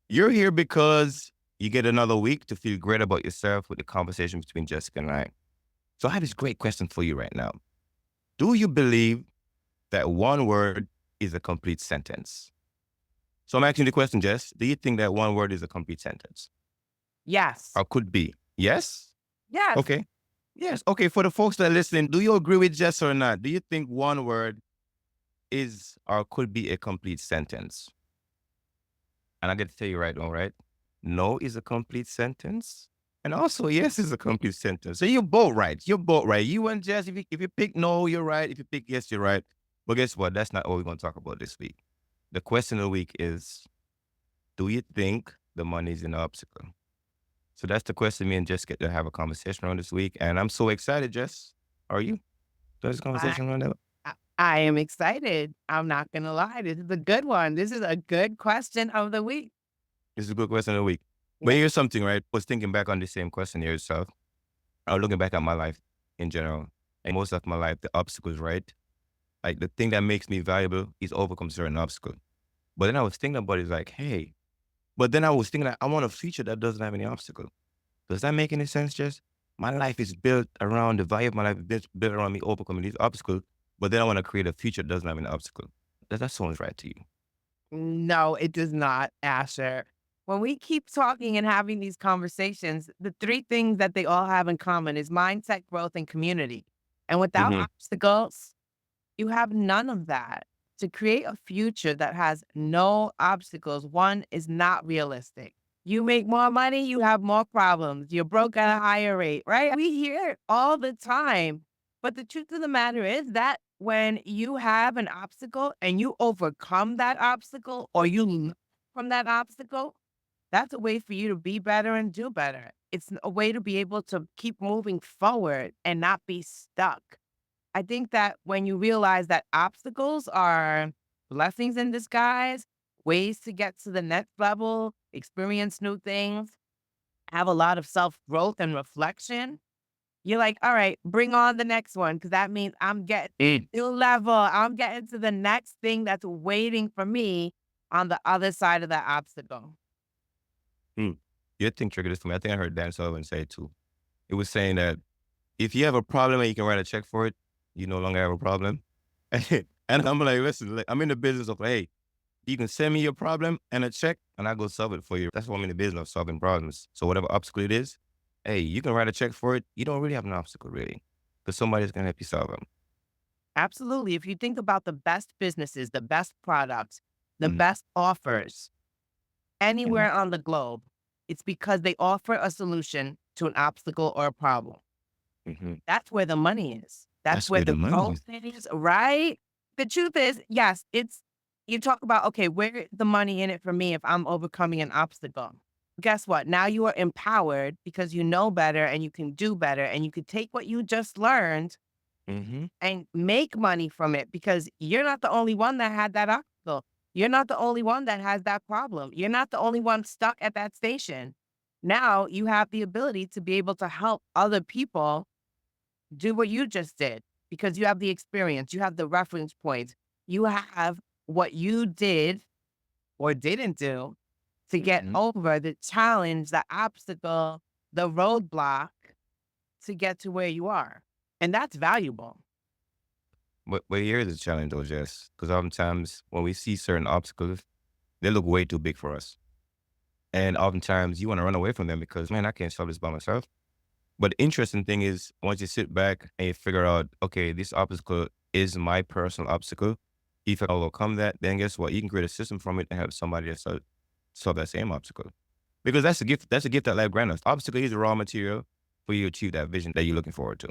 You're here because you get another week to feel great about yourself with the conversation between Jessica and I. So I have this great question for you right now. Do you believe that one word is a complete sentence? So I'm asking you the question, Jess. Do you think that one word is a complete sentence? Yes. Or could be? Yes? Yes. Okay. Yes. Okay. For the folks that are listening, do you agree with Jess or not? Do you think one word is or could be a complete sentence? And I get to tell you right now, right? No is a complete sentence. And also, yes is a complete sentence. So you're both right. You're both right. You and Jess, if you pick no, you're right. If you pick yes, you're right. But guess what? That's not what we're going to talk about this week. The question of the week is, do you think the money is an obstacle? So that's the question me and Jess get to have a conversation on this week. And I'm so excited, Jess. Are you? There's a I, conversation around that? I am excited. I'm not going to lie. This is a good one. This is a good question of the week. This is a good question of the week. But Yeah. here's something, right? I was thinking back on the same question here yourself. I was looking back at my life in general. And most of my life, the obstacles, right? Like the thing that makes me valuable is overcome certain obstacle. But then I was thinking about it like, hey, but then I was thinking that I want a future that doesn't have any obstacle. Does that make any sense, Jess? My life is built around the value of my life is built around me overcoming these obstacles. But then I want to create a future that doesn't have any obstacle. That sounds right to you. No, it does not, Asher. When we keep talking and having these conversations, the three things that they all have in common is mindset, growth, and community. And without Mm-hmm. obstacles, you have none of that. To create a future that has no obstacles, one is not realistic. You make more money, you have more problems. You're broke at a higher rate, right? We hear it all the time. But the truth of the matter is that when you have an obstacle and you overcome that obstacle or you learn from that obstacle, that's a way for you to be better and do better. It's a way to be able to keep moving forward and not be stuck. I think that when you realize that obstacles are blessings in disguise, ways to get to the next level, experience new things, have a lot of self growth and reflection, you're like, all right, bring on the next one. Cause that means I'm getting Mm. new level. I'm getting to the next thing that's waiting for me on the other side of that obstacle. Mm. Your thing triggered this for me. I think I heard Dan Sullivan say it too. It was saying that if you have a problem and you can write a check for it, you no longer have a problem. And I'm like, listen, like, I'm in the business of, hey, you can send me your problem and a check and I go solve it for you. That's why I'm in the business of solving problems. So whatever obstacle it is, hey, you can write a check for it. You don't really have an obstacle really because somebody's going to help you solve them. Absolutely. If you think about the best businesses, the best products, the Mm-hmm. best offers Mm-hmm. anywhere on the globe, it's because they offer a solution to an obstacle or a problem. Mm-hmm. That's where the money is. That's That's where where the the money growth is. is, right? The truth is, yes, it's you talk about, okay, where the money in it for me if I'm overcoming an obstacle. Guess what? Now you are empowered because you know better and you can do better and you can take what you just learned Mm-hmm. and make money from it because you're not the only one that had that obstacle. You're not the only one that has that problem. You're not the only one stuck at that station. Now you have the ability to be able to help other people do what you just did because you have the experience, you have the reference points, you have what you did or didn't do to get Mm-hmm. over the challenge, the obstacle, the roadblock to get to where you are. And that's valuable. But here's the challenge though, Jess, because oftentimes when we see certain obstacles, they look way too big for us. And oftentimes you want to run away from them because, man, I can't solve this by myself. But the interesting thing is once you sit back and you figure out, okay, this obstacle is my personal obstacle. If I overcome that, then guess what? You can create a system from it and help somebody else solve that same obstacle. Because that's a gift. That's a gift that life grants us. Obstacle is the raw material for you to achieve that vision that you're looking forward to.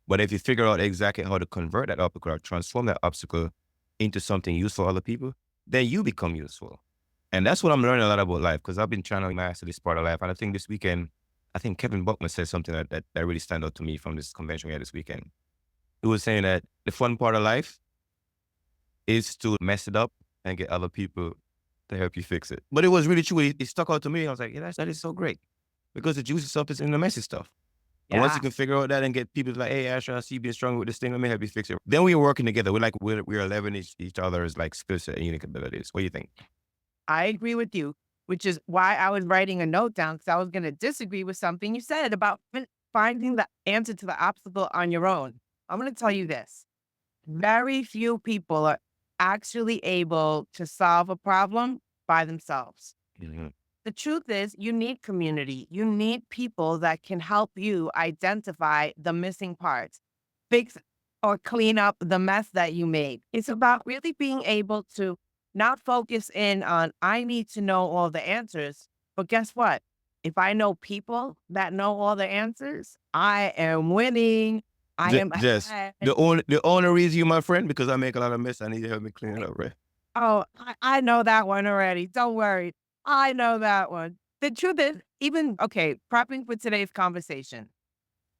But if you figure out exactly how to convert that obstacle or transform that obstacle into something useful for other people, then you become useful. And that's what I'm learning a lot about life because I've been trying to master this part of life. And I think this weekend, I think Kevin Buckman said something that really stand out to me from this convention we had this weekend. He was saying that the fun part of life is to mess it up and get other people to help you fix it. But it was really true. It stuck out to me. I was like, yeah, that is so great because the juicy stuff is in the messy stuff. And once you Yeah. can figure out that and get people like, hey, Asher, I see you being strong with this thing. Let me help you fix it. Then we are working together. We're 11 each other's like skill set and unique abilities. What do you think? I agree with you. which is why I was writing a note down because I was going to disagree with something you said about finding the answer to the obstacle on your own. I'm going to tell you this. Very few people are actually able to solve a problem by themselves. Mhm. The truth is, you need community. You need people that can help you identify the missing parts, fix or clean up the mess that you made. It's about really being able to not focus in on, I need to know all the answers. But guess what? If I know people that know all the answers, I am winning. I am Jess, ahead. the only reason you my friend because I make a lot of mess. I need you to help me clean it up, right? Oh, I know that one already. Don't worry. I know that one. The truth is, even okay, prepping for today's conversation,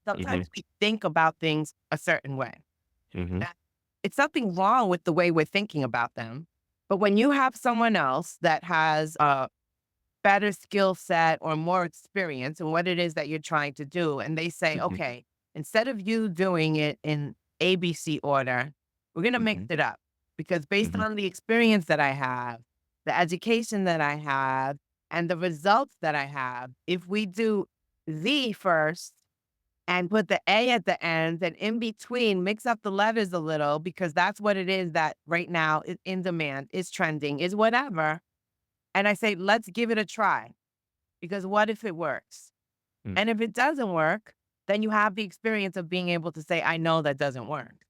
Mm-hmm. sometimes we think about things a certain way. Mm-hmm. That it's nothing wrong with the way we're thinking about them. But when you have someone else that has a better skill set or more experience in what it is that you're trying to do, and they say, Mm-hmm. okay, instead of you doing it in ABC order, we're going to mix Mm-hmm. it up because based Mm-hmm. on the experience that I have, the education that I have, and the results that I have, if we do Z first and put the A at the end and in between, mix up the letters a little because that's what it is that right now is in demand, is trending, is whatever. And I say, let's give it a try because what if it works? And if it doesn't work, then you have the experience of being able to say, I know that doesn't work.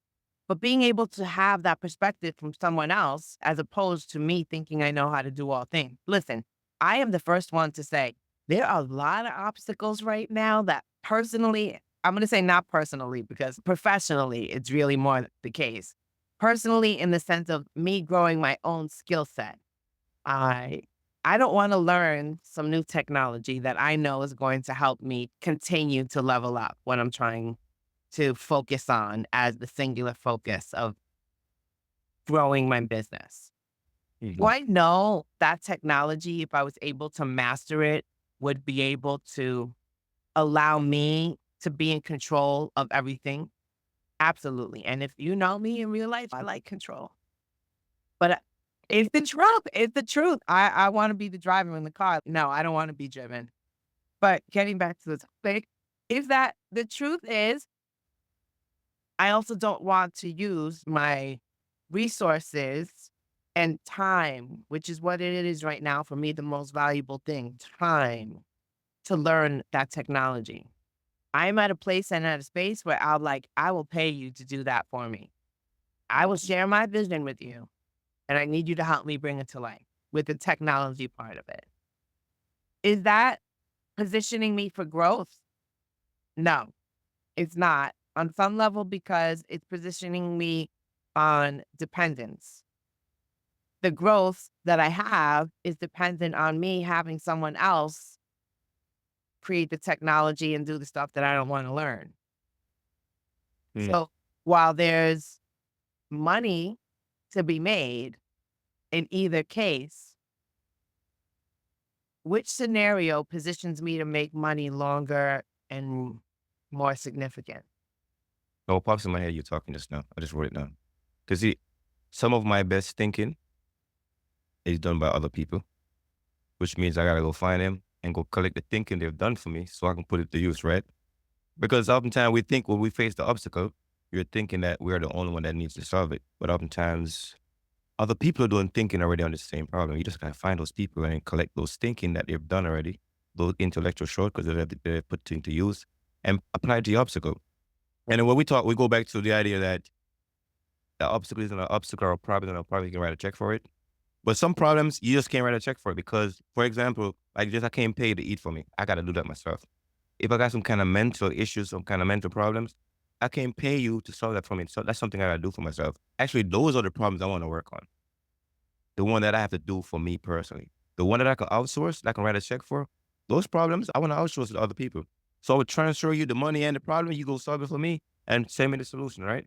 But being able to have that perspective from someone else, as opposed to me thinking I know how to do all things. Listen, I am the first one to say there are a lot of obstacles right now that personally, I'm going to say not personally because professionally, it's really more the case. Personally, in the sense of me growing my own skill set. I I don't wanna learn some new technology that I know is going to help me continue to level up what I'm trying to focus on as the singular focus of growing my business. Do Mm-hmm. I know that technology, if I was able to master it, would be able to allow me to be in control of everything? Absolutely, and if you know me in real life, I like control. But it's the truth. It's the truth. I wanna be the driver in the car. No, I don't wanna be driven. But getting back to the topic, is that the truth is, I also don't want to use my resources and time, which is what it is right now for me, the most valuable thing, time, to learn that technology. I'm at a place and at a space where I'm like, I will pay you to do that for me. I will share my vision with you. And I need you to help me bring it to life with the technology part of it. Is that positioning me for growth? No, it's not. On some level, because it's positioning me on dependence. The growth that I have is dependent on me having someone else create the technology and do the stuff that I don't want to learn. Mm. So while there's money to be made in either case, which scenario positions me to make money longer and more significant? Oh, what pops in my head, you're talking just now. I just wrote it down. Because see, some of my best thinking is done by other people, which means I gotta go find them and go collect the thinking they've done for me so I can put it to use, right? Because oftentimes we think when we face the obstacle, you're thinking that we're the only one that needs to solve it. But oftentimes other people are doing thinking already on the same problem. You just gotta find those people and collect those thinking that they've done already, those intellectual shortcuts that they've put into use and apply it to the obstacle. And then when we talk, we go back to the idea that the obstacle isn't an obstacle or a problem, and a problem you can write a check for it. But some problems you just can't write a check for it because, for example, like just I can't pay to eat for me. I gotta do that myself. If I got some kind of mental issues, some kind of mental problems, I can't pay you to solve that for me. So that's something I gotta do for myself. Actually, those are the problems I want to work on. The one that I have to do for me personally. The one that I can outsource, that I can write a check for, those problems I want to outsource to other people. So I would transfer you the money and the problem, you go solve it for me and send me the solution, right?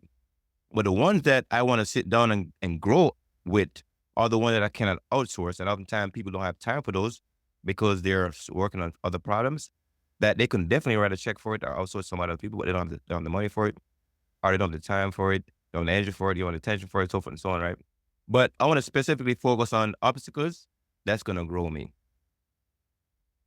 But the ones that I want to sit down and grow with are the ones that I cannot outsource. And oftentimes people don't have time for those because they're working on other problems that they can definitely write a check for it or outsource some other people, but they don't have the money for it, or they don't have the time for it, they don't have the energy for it, they don't have the attention for it, so forth and so on, right? But I want to specifically focus on obstacles that's going to grow me.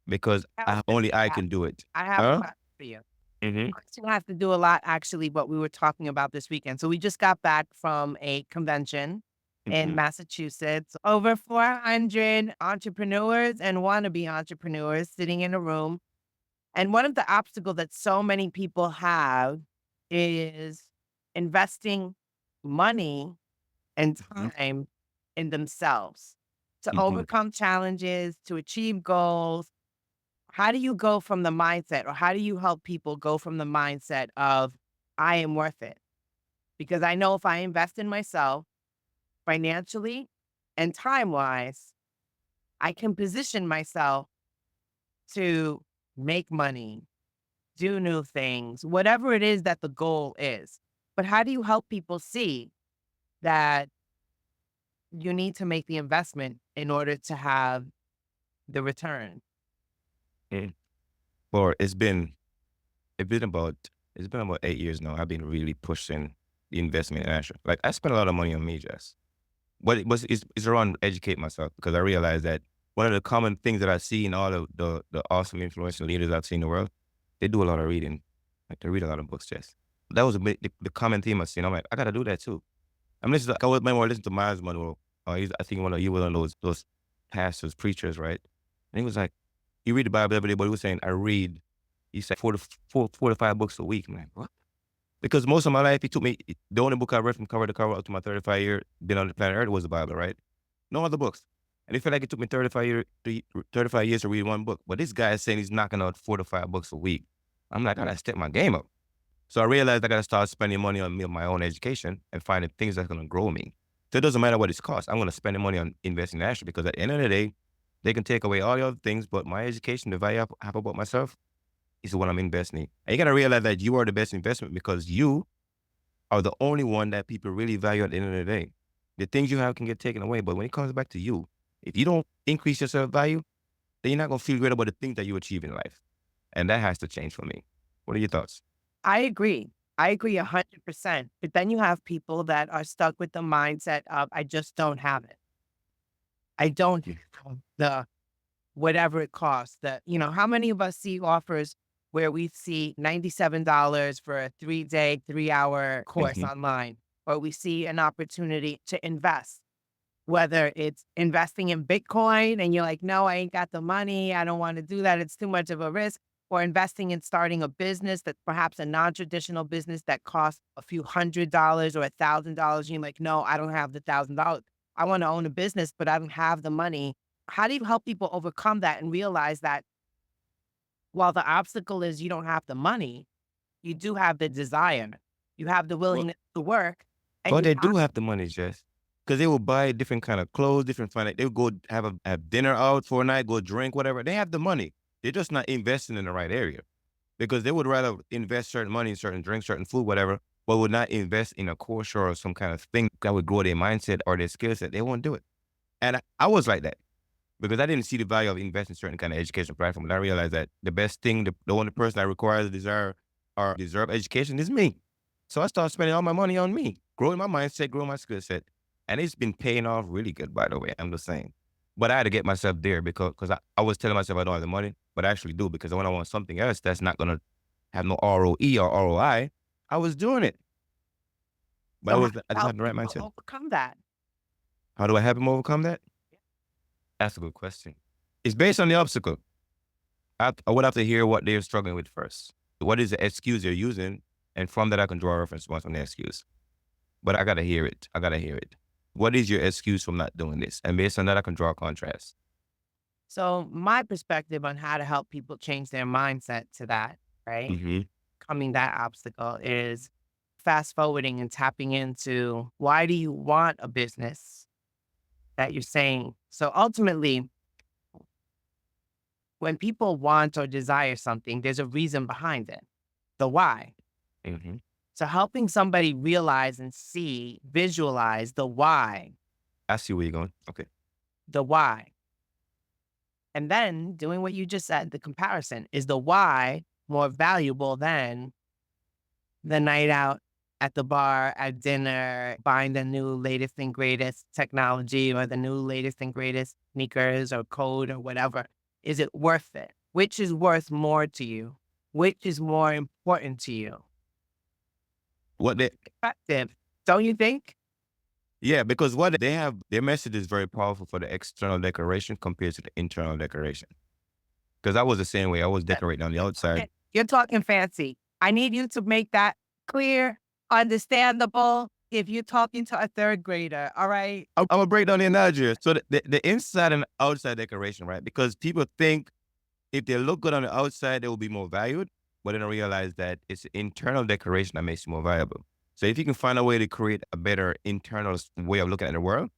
because I have a only I question. can do it. I have a Huh? question for you. Mhm. Question has to do a lot actually what we were talking about this weekend. So we just got back from a convention in Mhm. Massachusetts. Over 400 entrepreneurs and wannabe entrepreneurs sitting in a room. And one of the obstacles that so many people have is investing money and Mhm. time in themselves to Mhm. overcome challenges, to achieve goals. How do you go from the mindset, or how do you help people go from the mindset of, I am worth it? Because I know if I invest in myself financially and time wise, I can position myself to make money, do new things, whatever it is that the goal is. But how do you help people see that you need to make the investment in order to have the return? Mm. Or it's been about it's been about 8 years now. I've been really pushing the investment in Asher. Like, I spent a lot of money on me, Jess. But it's around educate myself because I realized that one of the common things that I see in all of the awesome influential leaders I've seen in the world, they do a lot of reading. Like, they read a lot of books, Jess. That was a bit the common theme I seen. I'm like, I gotta do that too. I'm listening to, I was remember listening to Miles Monroe. I think he was one of those pastors, preachers, right? And he was like, you read the Bible every day, but he was saying, I read, he said 4 to 5 books a week. I'm like, what? Because most of my life, it took me, the only book I read from cover to cover up to my 35 year been on the planet Earth was the Bible, right? No other books. And it felt like it took me 35 years to read one book. But this guy is saying he's knocking out 4 to 5 books a week. I'm like, I gotta step my game up. So I realized I gotta start spending money on me, my own education and finding things that's gonna grow me. So it doesn't matter what it's cost. I'm gonna spend the money on investing in Asher because at the end of the day, they can take away all the other things, but my education, the value I have about myself, is what I'm investing in. And you gotta realize that you are the best investment because you are the only one that people really value at the end of the day. The things you have can get taken away, but when it comes back to you, if you don't increase your self value, then you're not gonna feel great about the things that you achieve in life. And that has to change for me. What are your thoughts? I agree. I agree 100%. But then you have people that are stuck with the mindset of, I just don't have it. I don't have the whatever it costs. That, how many of us see offers where we see $97 for a 3-day, 3-hour course Mm-hmm. online, or we see an opportunity to invest, whether it's investing in Bitcoin and you're like, no, I ain't got the money. I don't want to do that. It's too much of a risk. Or investing in starting a business that's perhaps a non traditional business that costs a few $100 or $1,000. You're like, no, I don't have the $1,000. I want to own a business, but I don't have the money. How do you help people overcome that and realize that while the obstacle is you don't have the money, you do have the desire, you have the Well, willingness to work, and but you they have do have the money, Jess. Because they will buy different kind of clothes, different fun. They will go have dinner out for a night, go drink, whatever. They have the money. They're just not investing in the right area. Because they would rather invest certain money in certain drinks, certain food, whatever, but would not invest in a course or some kind of thing that would grow their mindset or their skill set. They won't do it. And I was like that because I didn't see the value of investing in certain kind of education platform. And I realized that the best thing, the only person that requires, desire, or deserve education is me. So I started spending all my money on me, growing my mindset, growing my skill set. And it's been paying off really good, by the way. I'm just saying. But I had to get myself there because I was telling myself I don't have the money, but I actually do because when I want something else that's not going to have no ROE or ROI, I was doing it. But so how do I you just help had the right people mindset. overcome that? How do I help him overcome that? That's a good question. It's based on the obstacle. I would have to hear what they're struggling with first. What is the excuse they're using? And from that, I can draw a reference point from the excuse. But I got to hear it. I got to hear it. What is your excuse from not doing this? And based on that, I can draw a contrast. So my perspective on how to help people change their mindset to that, right? Mm-hmm. Coming that obstacle is fast forwarding and tapping into, why do you want a business that you're saying? So ultimately, when people want or desire something, there's a reason behind it. The why. Mm-hmm. So helping somebody realize and see, visualize I see where you're going. Okay. the why. And then doing what you just said, the comparison. Is the why more valuable than the night out at the bar, at dinner, buying the new latest and greatest technology or the new latest and greatest sneakers or code or whatever? Is it worth it? Which is worth more to you? Which is more important to you? What they Effective, don't you think? Yeah, because what they have, their message is very powerful for the external decoration compared to the internal decoration. Because I was the same way. I was decorating on the outside. You're talking fancy. I need you to make that clear, understandable if you're talking to a third grader, all right? I'm gonna break down the analogy. So the inside and outside decoration, right? Because people think if they look good on the outside, they will be more valued, but then I realize that it's the internal decoration that makes you more valuable. So if you can find a way to create a better internal way of looking at the world,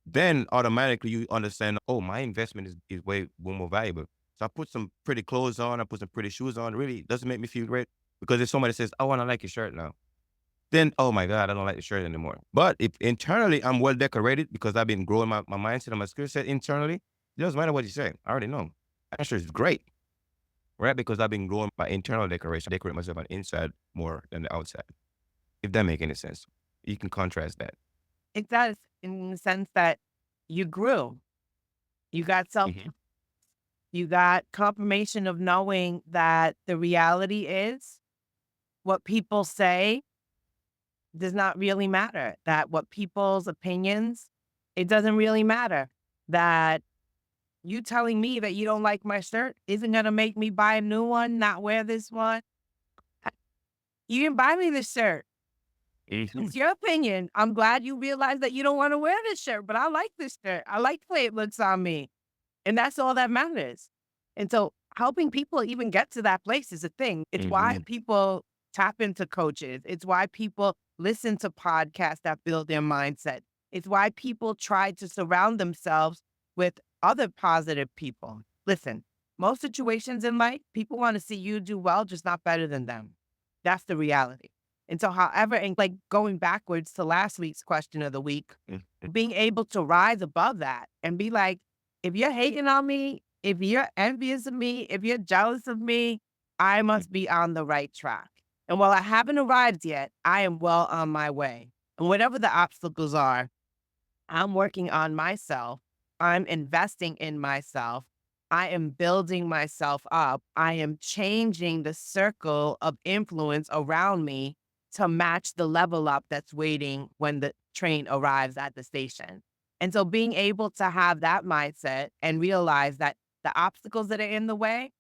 then automatically you understand, oh, my investment is way more valuable. So I put some pretty clothes on, I put some pretty shoes on. Really doesn't make me feel great because if somebody says, "Oh, I want to like your shirt now," then oh my God, I don't like the shirt anymore. But if internally I'm well decorated because I've been growing my mindset and my skill set internally, it doesn't matter what you say. I already know. That shirt is great, right? Because I've been growing my internal decoration, decorate myself on the inside more than the outside. If that make any sense, you can contrast that. It does in the sense that you grew. You got self, Mhm. you got confirmation of knowing that the reality is what people say does not really matter. That what people's opinions, it doesn't really matter. That you telling me that you don't like my shirt isn't gonna make me buy a new one, not wear this one. You didn't buy me this shirt. Mhm. It's your opinion. I'm glad you realized that you don't wanna wear this shirt, but I like this shirt. I like the way it looks on me, and that's all that matters. And so helping people even get to that place is a thing. It's why Mhm. people tap into coaches. It's why people listen to podcasts that build their mindset. It's why people try to surround themselves with other positive people. Listen, most situations in life, people wanna see you do well, just not better than them. That's the reality. And so, however, and like going backwards to last week's question of the week, Mhm. being able to rise above that and be like, if you're hating on me, if you're envious of me, if you're jealous of me, I must be on the right track. And while I haven't arrived yet, I am well on my way. And whatever the obstacles are, I'm working on myself. I'm investing in myself. I am building myself up. I am changing the circle of influence around me to match the level up that's waiting when the train arrives at the station. And so being able to have that mindset and realize that the obstacles that are in the way,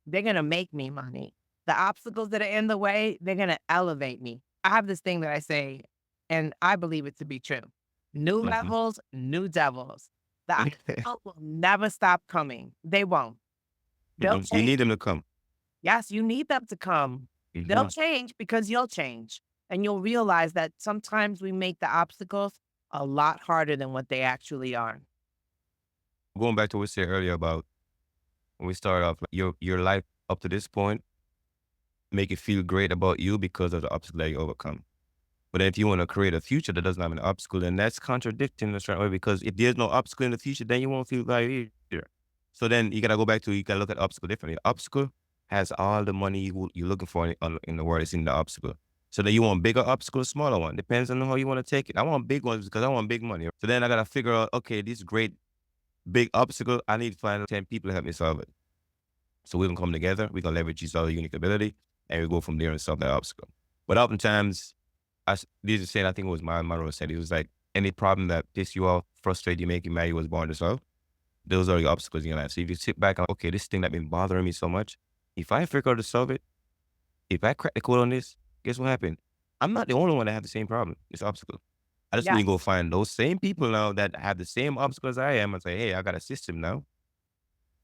they're going to make me money. The obstacles that are in the way, they're going to elevate me. I have this thing that I say, and I believe it to be true. New Mhm. levels, new devils. The obstacles will never stop coming. They won't. They'll You change. need them to come. Yes, you need them to come. They'll Mhm. change because you'll change. And you'll realize that sometimes we make the obstacles a lot harder than what they actually are. Going back to what we said earlier about when we started off, like, your life up to this point make you feel great about you because of the obstacle that you overcome. But if you want to create a future that doesn't have an obstacle, then that's contradicting in a certain way because if there's no obstacle in the future, then you won't feel valued either. So then you gotta go back to you gotta look at obstacle differently. Obstacle has all the money you're looking for in the world is in the obstacle. So then you want bigger obstacle, smaller one. Depends on how you want to take it. I want big ones because I want big money. So then I gotta figure out, okay, this great big obstacle, I need to find 10 people to help me solve it. So we can come together, we can leverage each other's unique ability, and we go from there and solve that obstacle. But oftentimes, these are saying, I think it was my mother said, it was like any problem that piss you off, frustrate you, make you mad, you was born to solve. Those are your obstacles in your life. So if you sit back and, okay, this thing that been bothering me so much, if I figure out to solve it, if I crack the code on this, guess what happened? I'm not the only one that have the same problem, this obstacle. I just need to go Yes. find those same people now that have the same obstacles I am and say, hey, I got a system now.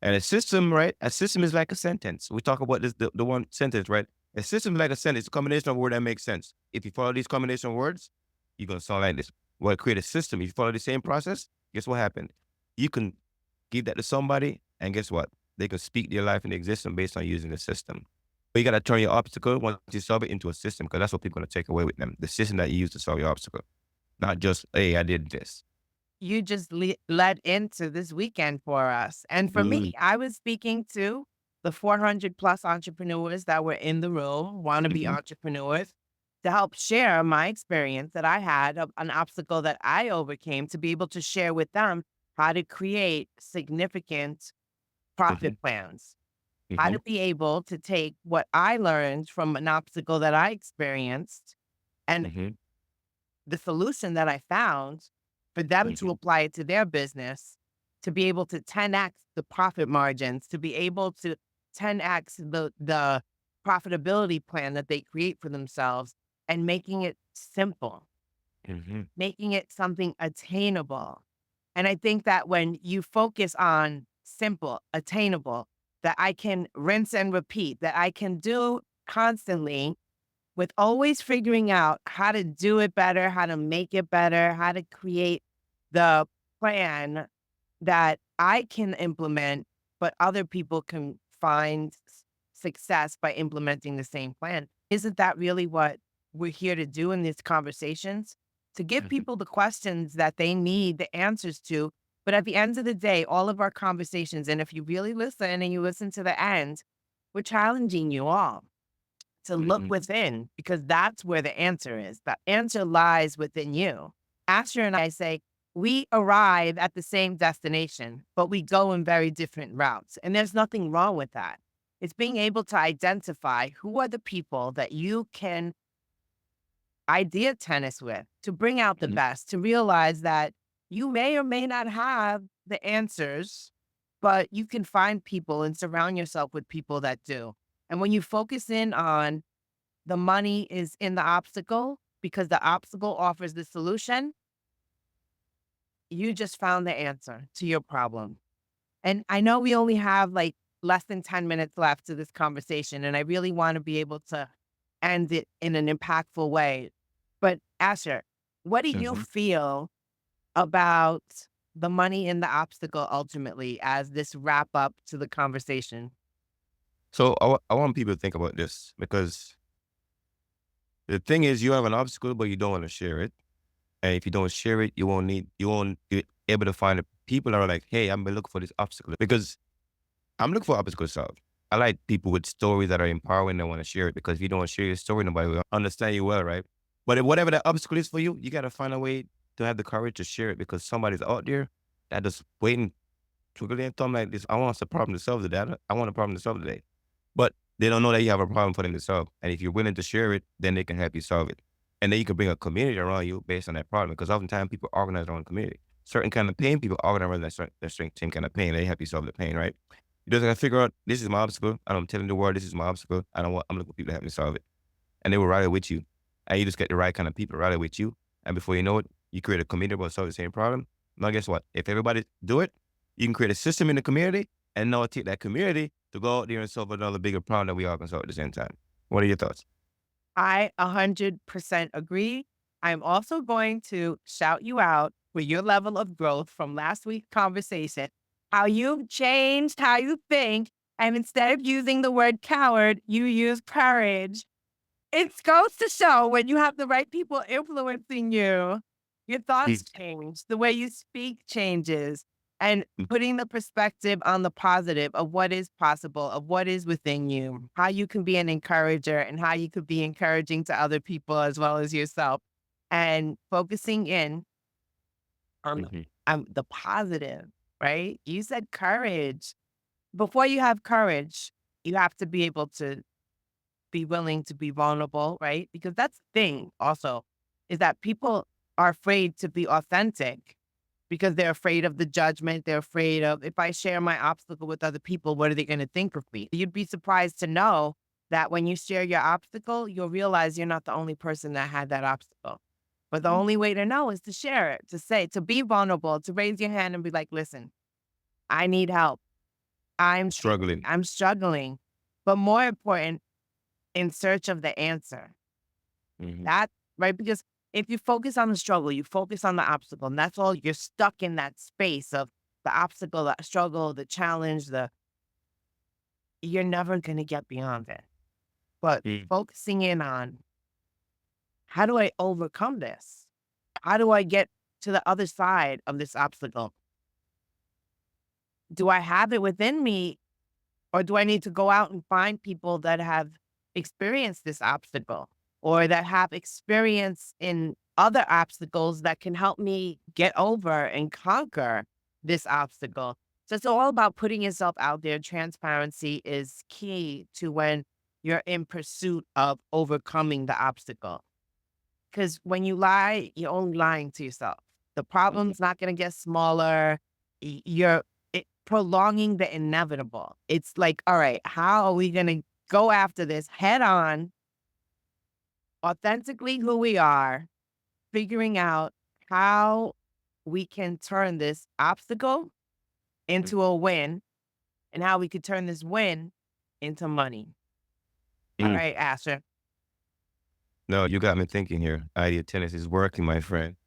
And a system, right? A system is like a sentence. We talk about this, the one sentence, right? A system is like a sentence, it's a combination of words that makes sense. If you follow these combination of words, you're gonna sound like this. Well, create a system. If you follow the same process, guess what happened? You can give that to somebody, and guess what? They can speak their life into existence based on using the system. But you gotta turn your obstacle once you solve it into a system, because that's what people are gonna take away with them. The system that you use to solve your obstacle. Not just, hey, I did this. You just led into this weekend for us. And for me, Mm, I was speaking to the 400 plus entrepreneurs that were in the room, wannabe mhm, entrepreneurs, to help share my experience that I had of an obstacle that I overcame to be able to share with them how to create significant Mhm. profit plans, how Mhm. to be able to take what I learned from an obstacle that I experienced and Mhm. the solution that I found for them to Mhm. apply it to their business, to be able to 10x the profit margins, to be able to 10x the profitability plan that they create for themselves and making it simple, Mhm. making it something attainable. And I think that when you focus on simple, attainable, that I can rinse and repeat, that I can do constantly with always figuring out how to do it better, how to make it better, how to create the plan that I can implement, but other people can find success by implementing the same plan. Isn't that really what we're here to do in these conversations? To give Mhm. people the questions that they need the answers to. But at the end of the day, all of our conversations, and if you really listen and you listen to the end, we're challenging you all to look Mhm. within because that's where the answer is. The answer lies within you. Asher and I say, we arrive at the same destination, but we go in very different routes. And there's nothing wrong with that. It's being able to identify who are the people that you can idea tennis with to bring out the Mhm. best, to realize that you may or may not have the answers, but you can find people and surround yourself with people that do. And when you focus in on the money is in the obstacle because the obstacle offers the solution, you just found the answer to your problem. And I know we only have like less than 10 minutes left to this conversation, and I really want to be able to end it in an impactful way. But Asher, what do you Mhm. feel about the money in the obstacle ultimately as this wrap up to the conversation? So I want people to think about this because the thing is, you have an obstacle, but you don't want to share it. And if you don't share it, you won't be able to find the people that are like, hey, I'm been looking for this obstacle because I'm looking for obstacles solved. I like people with stories that are empowering and want to share it because if you don't share your story, nobody will understand you well, right? But if whatever that obstacle is for you, you got to find a way to have the courage to share it because somebody's out there that just waiting twiddling their thumb like this. I want a problem to solve today. I want a problem to solve today. But they don't know that you have a problem for them to solve. And if you're willing to share it, then they can help you solve it. And then you can bring a community around you based on that problem. Because oftentimes people organize their own community. Certain kind of pain, people organize around same kind of pain. They help you solve the pain, right? You just gotta figure out this is my obstacle, and I'm telling the world this is my obstacle. I'm looking for people to help me solve it. And they will rally with you. And you just get the right kind of people rally with you. And before you know it, you create a community about solve the same problem. Now guess what? If everybody do it, you can create a system in the community and now take that community to go out there and solve another bigger problem that we all can solve at the same time. What are your thoughts? I 100% agree. I'm also going to shout you out for your level of growth from last week's conversation, how you've changed how you think. And instead of using the word coward, you use courage. It goes to show when you have the right people influencing you, your thoughts Mm, change, the way you speak changes, and mm, putting the perspective on the positive of what is possible, of what is within you, how you can be an encourager and how you could be encouraging to other people as well as yourself, and focusing in on mhm, the positive, right? You said courage. Before you have courage, you have to be able to be willing to be vulnerable, right? Because that's the thing also is that people are afraid to be authentic because they're afraid of the judgment. They're afraid of if I share my obstacle with other people, what are they going to think of me? You'd be surprised to know that when you share your obstacle, you'll realize you're not the only person that had that obstacle. But the only way to know is to share it, to say, to be vulnerable, to raise your hand and be like, listen, I need help. struggling. I'm struggling. But more important, in search of the answer. Mhm, That right? Because if you focus on the struggle, you focus on the obstacle, and that's all you're stuck in that space of the obstacle, the struggle, the challenge, you're never gonna get beyond it. But mm, focusing in on how do I overcome this? How do I get to the other side of this obstacle? Do I have it within me, or do I need to go out and find people that have experienced this obstacle or that have experience in other obstacles that can help me get over and conquer this obstacle So it's all about putting yourself out there. Transparency is key to when you're in pursuit of overcoming the obstacle. Because when you lie, you're only lying to yourself. The problem's not going to get smaller. You're prolonging the inevitable. It's like, all right, how are we going to go after this head on, authentically who we are, figuring out how we can turn this obstacle into a win and how we could turn this win into money. All Mm. right, Asher. No, you got me thinking here. Idea tennis is working, my friend.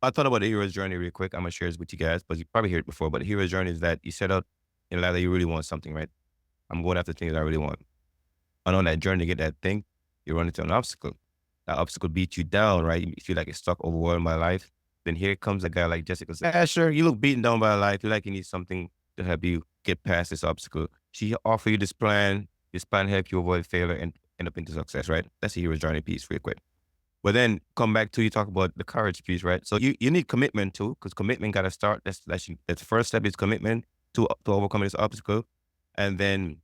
I thought about the hero's journey real quick. I'm gonna share this with you guys, but you probably heard it before. But the hero's journey is that you set out in life that you really want something, right? I'm going after things I really want. And on that journey to get that thing, you run into an obstacle. That obstacle beats you down, right? You feel like you're stuck, overwhelmed by life. Then here comes a guy like Jessica says, Asher, you look beaten down by life. You like you need something to help you get past this obstacle. She offer you this plan. This plan help you avoid failure and end up into success, right? That's the hero's journey piece real quick. But then come back to you talk about the courage piece, right? So you need commitment too, because commitment got to start. That's the first step is commitment to overcome this obstacle, and then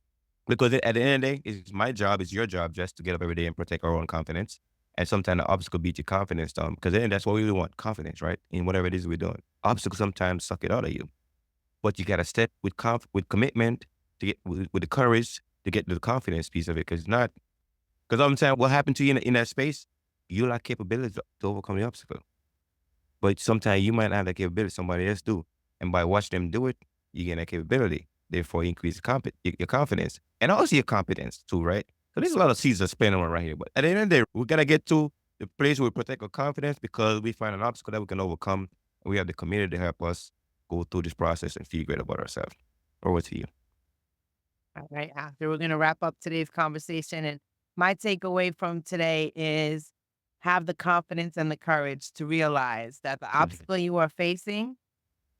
because at the end of the day, it's my job, it's your job, just to get up every day and protect our own confidence. And sometimes the obstacle beats your confidence down, because then that's what we really want, confidence, right? In whatever it is we're doing. Obstacles sometimes suck it out of you, but you got to step with commitment to get with the courage to get to the confidence piece of it, because not because I'm saying what happened to you in that space, you lack capability to overcome the obstacle. But sometimes you might not have that capability, somebody else do. And by watching them do it, you gain that capability. Therefore, you increase your confidence and also your competence too, right? So there's a lot of seeds that spinning around right here. But at the end of the day, we got to get to the place where we protect our confidence because we find an obstacle that we can overcome. And we have the community to help us go through this process and feel great about ourselves. Over to you. All right, after we're going to wrap up today's conversation. And my takeaway from today is have the confidence and the courage to realize that the Mhm. obstacle you are facing,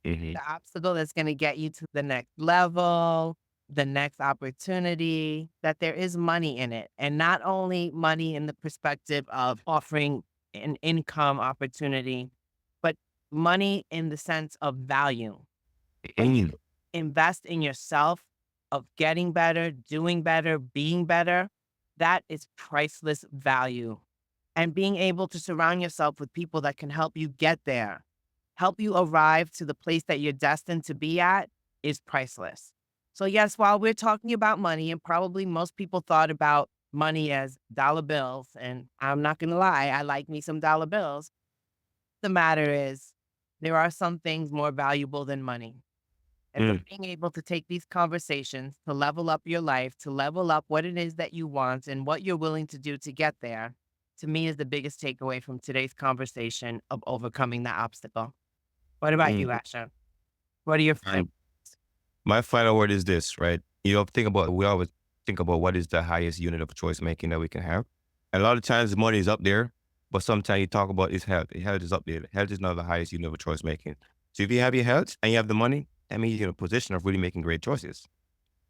Mhm. the obstacle that's going to get you to the next level, the next opportunity, that there is money in it. And not only money in the perspective of offering an income opportunity, but money in the sense of value. When you Mhm. invest in yourself, of getting better, doing better, being better, that is priceless value. And being able to surround yourself with people that can help you get there, help you arrive to the place that you're destined to be at is priceless. So, yes, while we're talking about money, and probably most people thought about money as dollar bills, and I'm not going to lie, I like me some dollar bills. The matter is, there are some things more valuable than money. And so Mm. being able to take these conversations to level up your life, to level up what it is that you want and what you're willing to do to get there, to me is the biggest takeaway from today's conversation of overcoming the obstacle. What about Mm. you, Asha? What are your My my final word is this, right? We always think about what is the highest unit of choice making that we can have. And a lot of times money is up there, but sometimes you talk about is health. Health is up there. Health is not the highest unit of choice making. So if you have your health and you have the money, that means you're in a position of really making great choices.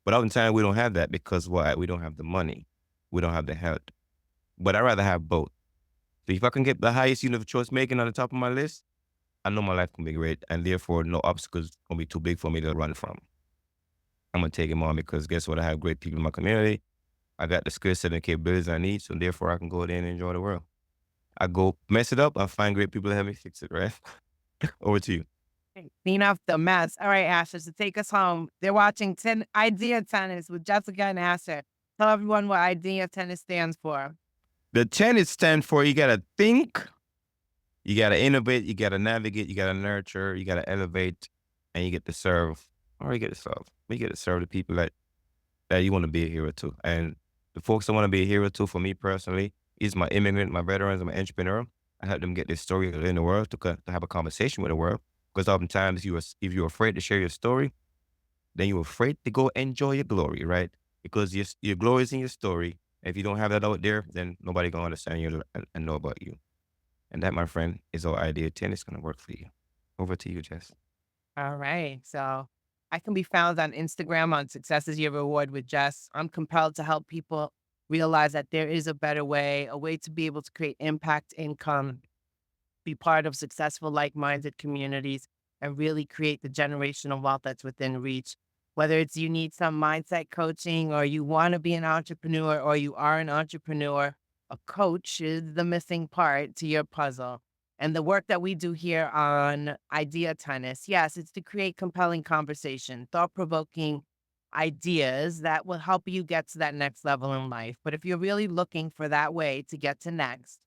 But oftentimes we don't have that because why? We don't have the money. We don't have the health. But I'd rather have both. So if I can get the highest unit of choice making on the top of my list, I know my life can be great. And therefore no obstacles gonna be too big for me to run from. I'm gonna take him on because guess what? I have great people in my community. I got the skill set and capabilities I need, so therefore I can go there and enjoy the world. I go mess it up, I find great people to help me fix it, right? Over to you. clean up the mess? All right, Asha, so take us home. They're watching 10 Idea Tennis with Jessica and Asha. Tell everyone what Idea Tennis stands for. The 10 is stand for you gotta think, you gotta innovate, you gotta navigate, you gotta nurture, you gotta elevate, and you get to serve, or you get to serve. You get to serve the people that you want to be a hero to. And the folks I want to be a hero to, for me personally, is my immigrant, my veterans, and my entrepreneur. I help them get this story in the world to have a conversation with the world. Because oftentimes, if you're afraid to share your story, then you're afraid to go enjoy your glory, right? Because your glory is in your story. If you don't have that out there, then nobody gonna understand you and know about you. And that, my friend, is our idea. 10 is gonna work for you. Over to you, Jess. All right. So I can be found on Instagram on Success is Your Reward with Jess. I'm compelled to help people realize that there is a better way, a way to be able to create impact income, be part of successful, like minded communities, and really create the generational wealth that's within reach. Whether it's you need some mindset coaching or you want to be an entrepreneur or you are an entrepreneur, a coach is the missing part to your puzzle. And the work that we do here on Idea Tennis, yes, it's to create compelling conversation, thought provoking ideas that will help you get to that next level in life. But if you're really looking for that way to get to next,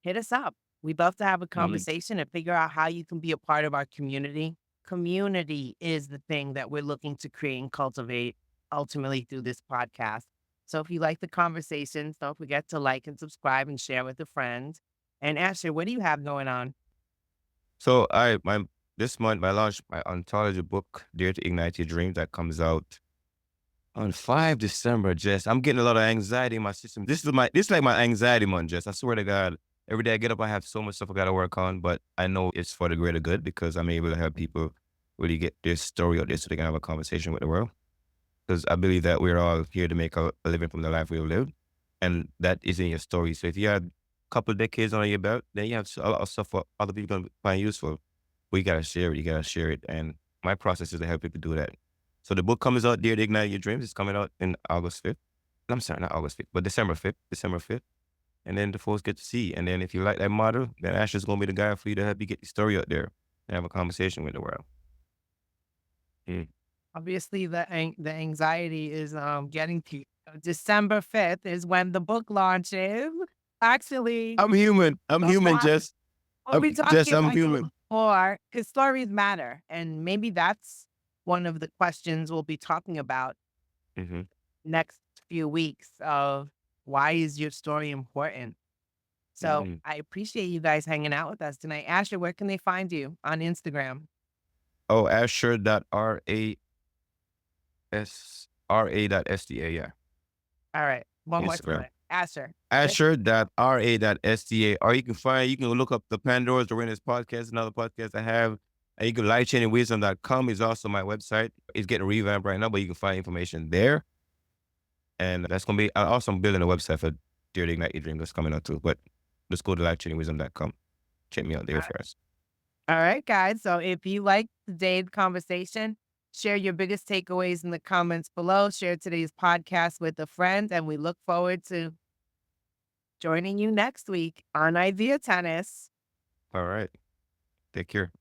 hit us up. We'd love to have a Mhm. conversation and figure out how you can be a part of our community. Community is the thing that we're looking to create and cultivate ultimately through this podcast. So if you like the conversations, don't forget to like and subscribe and share with a friend. And Asher, what do you have going on? So this month I launched my anthology book, Dare to Ignite Your Dreams, that comes out on 5 December, Jess. I'm getting a lot of anxiety in my system. This is like my anxiety month, Jess. I swear to God. Every day I get up, I have so much stuff I gotta work on, but I know it's for the greater good because I'm able to help people really get their story out there so they can have a conversation with the world. Because I believe that we're all here to make a living from the life we live, and that is in your story. So if you had a couple of decades on your belt, then you have a lot of stuff for other people to find useful. But you gotta share it. You gotta share it. And my process is to help people do that. So the book comes out, Dare to Ignite Your Dreams. It's coming out in August 5th. I'm sorry, not August 5th, but December 5th. December 5th. And then the folks get to see. And then if you like that model, then Asher's gonna be the guy for you to help you get your story out there and have a conversation with the world. Mm. Obviously, the anxiety is getting to you. December 5th is when the book launches. Actually, I'm human. I'm human, Jess. we'll be Jess, talking I'm about you human. more because stories matter. And maybe that's one of the questions we'll be talking about Hmm. next few weeks of why is your story important? So Hmm. I appreciate you guys hanging out with us tonight. Ashley, where can they find you on Instagram? Oh, Asher.ra.sda, yeah. All right. One more Instagram. time. Asher. Asher.ra.sda. Or you can look up the Pandora's the Winners podcast, another podcast I have. And you can lightchaininwisdom.com is also my website. It's getting revamped right now, but you can find information there. And that's going to be, I also am building a website for Dare to Ignite Your Dream that's coming out too. But let's go to lightchaininwisdom.com. Check me out there first. All right, guys. So if you like today's conversation, share your biggest takeaways in the comments below. Share today's podcast with a friend, and we look forward to joining you next week on Idea Tennis. All right. Take care.